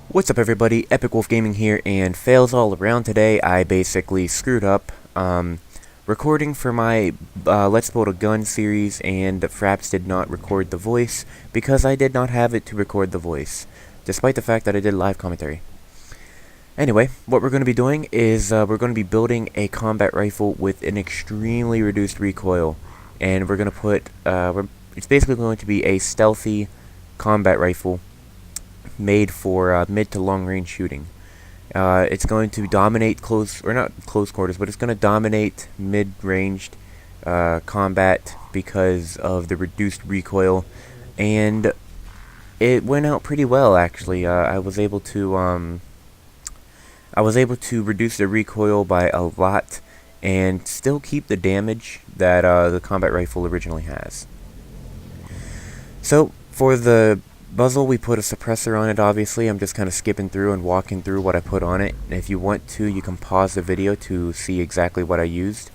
What's up everybody, Epic Wolf Gaming here, and fails all around today. I basically screwed up recording for my Let's Build a Gun series, and Fraps did not record the voice because I did not have it to record the voice, despite the fact that I did live commentary. Anyway, what we're going to be doing is we're going to be building a combat rifle with an extremely reduced recoil, and we're going to put, it's basically going to be a stealthy combat rifle made for mid to long range shooting. It's going to dominate not close quarters, but it's going to dominate mid-ranged combat because of the reduced recoil, and it went out pretty well actually. I was able to reduce the recoil by a lot and still keep the damage that the combat rifle originally has. So for the muzzle, we put a suppressor on it. Obviously, I'm just kind of skipping through and walking through what I put on it. And if you want to, you can pause the video to see exactly what I used.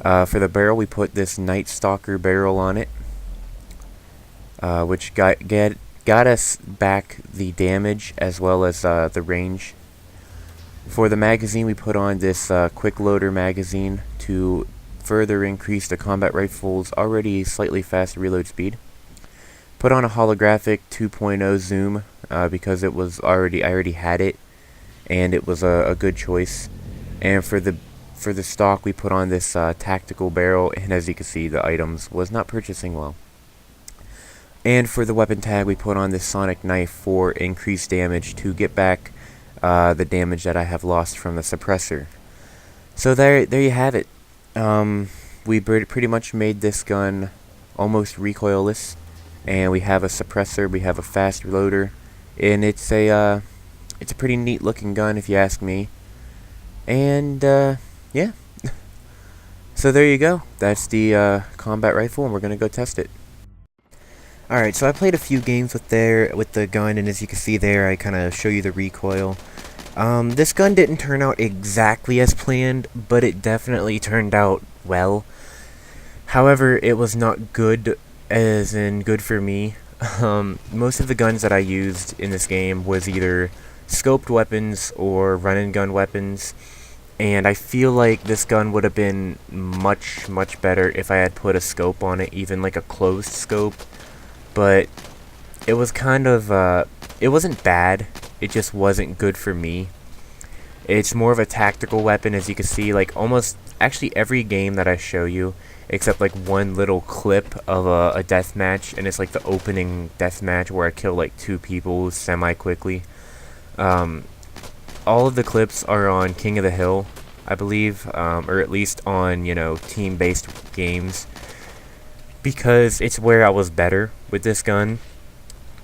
For the barrel, we put this Night Stalker barrel on it, which got us back the damage as well as the range. For the magazine, we put on this quick loader magazine to further increase the combat rifle's already slightly fast reload speed. Put on a holographic 2.0 zoom because I already had it, and it was a good choice. And for the stock, we put on this tactical barrel, and as you can see, the items was not purchasing well. And for the weapon tag, we put on this sonic knife for increased damage to get back the damage that I have lost from the suppressor. So there you have it. We pretty much made this gun almost recoilless. And we have a suppressor, we have a fast reloader, and it's a pretty neat looking gun if you ask me. And yeah. So there you go. That's the combat rifle, and we're gonna go test it. Alright, so I played a few games with the gun, and as you can see there, I kind of show you the recoil. This gun didn't turn out exactly as planned, but it definitely turned out well. However, it was not good, as in good for me. Most of the guns that I used in this game was either scoped weapons or run and gun weapons, and I feel like this gun would have been much better if I had put a scope on it, even like a closed scope. But it was kind of it wasn't bad, it just wasn't good for me. It's more of a tactical weapon, as you can see. Like almost actually every game that I show you, except like one little clip of a death match, and it's like the opening death match where I kill like 2 people semi-quickly. All of the clips are on King of the Hill, I believe, or at least on, team-based games, because it's where I was better with this gun.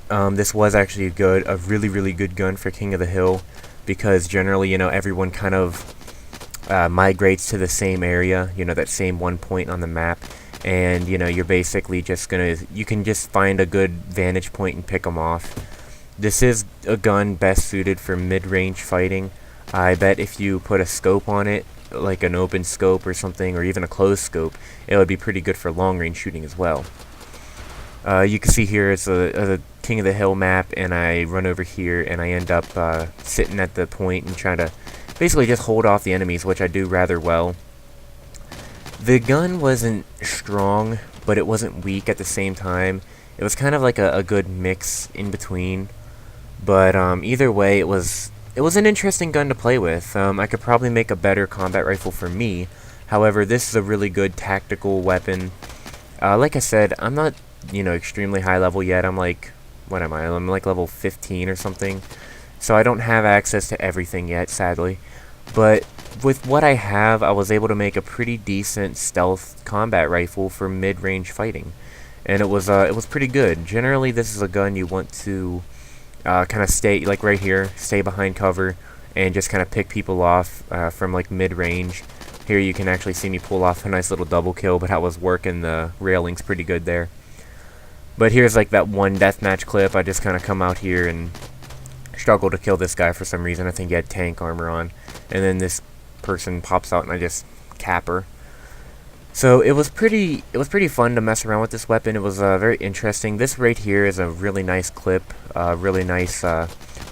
This was actually a really good gun for King of the Hill, because generally, everyone kind of migrates to the same area, that same one point on the map, and you're basically just you can just find a good vantage point and pick them off. This is a gun best suited for mid-range fighting. I bet if you put a scope on it, like an open scope or something, or even a closed scope, it would be pretty good for long-range shooting as well. You can see here it's a King of the Hill map, and I run over here and I end up sitting at the point and trying to basically just hold off the enemies, which I do rather well. The gun wasn't strong, but it wasn't weak at the same time. It was kind of like a good mix in between. But either way, it was an interesting gun to play with. I could probably make a better combat rifle for me. However, this is a really good tactical weapon. Like I said, I'm not, extremely high level yet. I'm like, what am I? I'm like level 15 or something. So I don't have access to everything yet, sadly. But with what I have, I was able to make a pretty decent stealth combat rifle for mid-range fighting, and it was pretty good. Generally, this is a gun you want to kind of stay, like right here, stay behind cover and just kind of pick people off from like mid-range. Here you can actually see me pull off a nice little double kill, but I was working the railings pretty good there. But here's like that one deathmatch clip. I just kind of come out here and struggle to kill this guy for some reason. I think he had tank armor on, and then this person pops out and I just cap her. So it was pretty fun to mess around with this weapon. It was very interesting. This right here is a really nice clip, really nice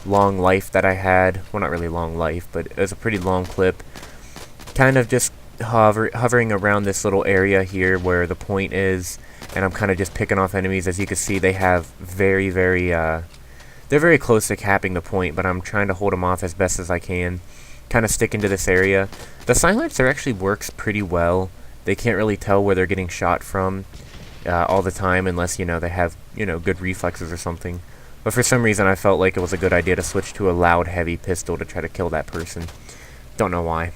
long life that I had. Well, not really long life, but it was a pretty long clip. Kind of just hovering around this little area here where the point is, and I'm kind of just picking off enemies. As you can see, they have very, they're very close to capping the point, but I'm trying to hold them off as best as I can. Kind of stick into this area. The silencer actually works pretty well. They can't really tell where they're getting shot from all the time, unless, you know, they have, you know, good reflexes or something. But for some reason, I felt like it was a good idea to switch to a loud, heavy pistol to try to kill that person. Don't know why.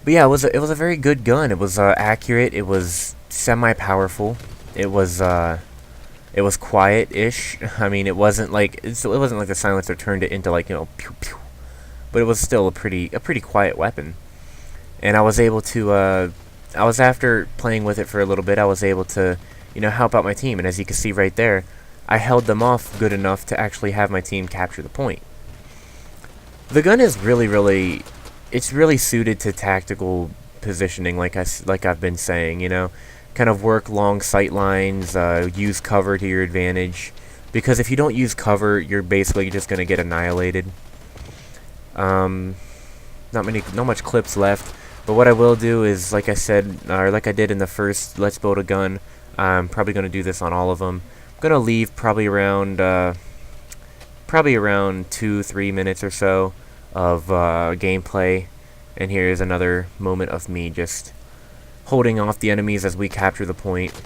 But yeah, it was a very good gun. It was accurate. It was semi-powerful. It was quiet-ish. I mean, it wasn't like the silencer turned it into, like, you know, pew pew. But it was still a pretty quiet weapon. And I was able to after playing with it for a little bit, I was able to, you know, help out my team. And as you can see right there, I held them off good enough to actually have my team capture the point. The gun is really it's really suited to tactical positioning, like I've been saying, you know, kind of work long sight lines, use cover to your advantage, because if you don't use cover, you're basically just gonna get annihilated. Not much clips left, but what I will do is, like I said, or like I did in the first Let's Build a Gun, I'm probably gonna do this on all of them. I'm gonna leave probably around 2-3 minutes or so of gameplay, and here's another moment of me just holding off the enemies as we capture the point.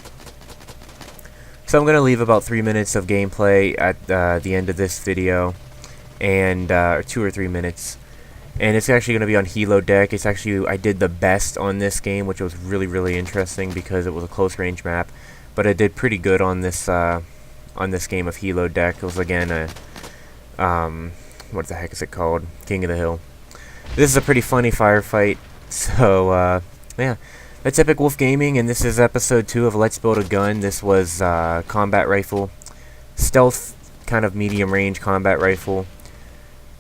So I'm going to leave about 3 minutes of gameplay at the end of this video, and 2 or 3 minutes, and it's actually going to be on Helo deck. It's actually, I did the best on this game, which was really interesting because it was a close range map, but I did pretty good on this game of Helo deck. It was again a what the heck is it called? King of the Hill. This is a pretty funny firefight. So, yeah. That's Epic Wolf Gaming, and this is episode 2 of Let's Build a Gun. This was combat rifle. Stealth, kind of medium range combat rifle.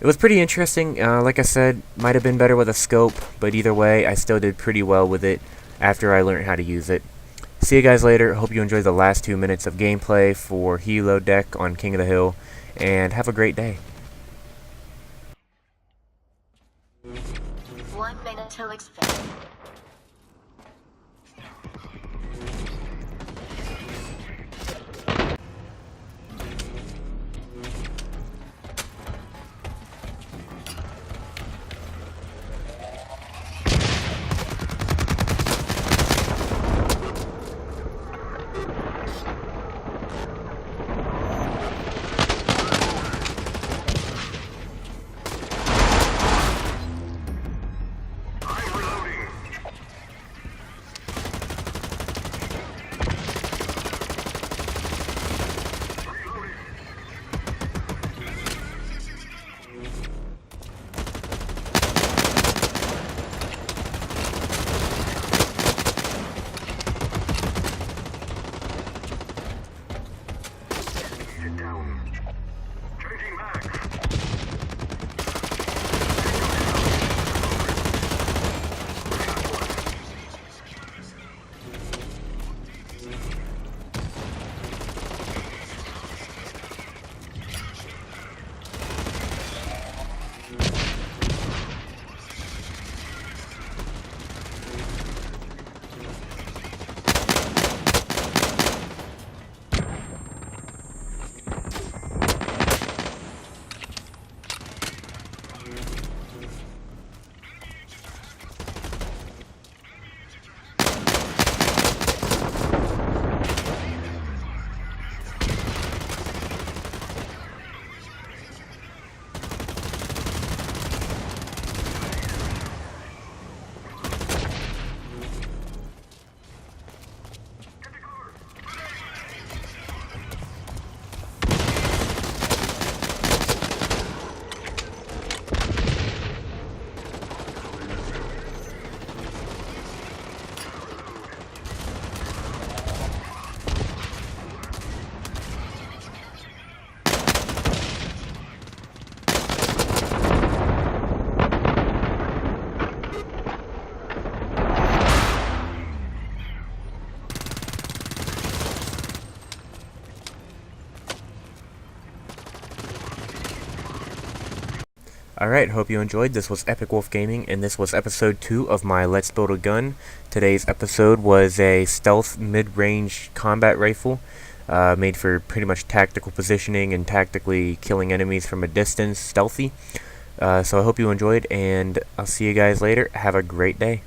It was pretty interesting. Like I said, might have been better with a scope, but either way, I still did pretty well with it after I learned how to use it. See you guys later. Hope you enjoyed the last 2 minutes of gameplay for Helo deck on King of the Hill, and have a great day. 1 minute till expect. Alright, hope you enjoyed. This was Epic Wolf Gaming, and this was episode 2 of my Let's Build a Gun. Today's episode was a stealth mid-range combat rifle, made for pretty much tactical positioning and tactically killing enemies from a distance, stealthy. So I hope you enjoyed, and I'll see you guys later. Have a great day.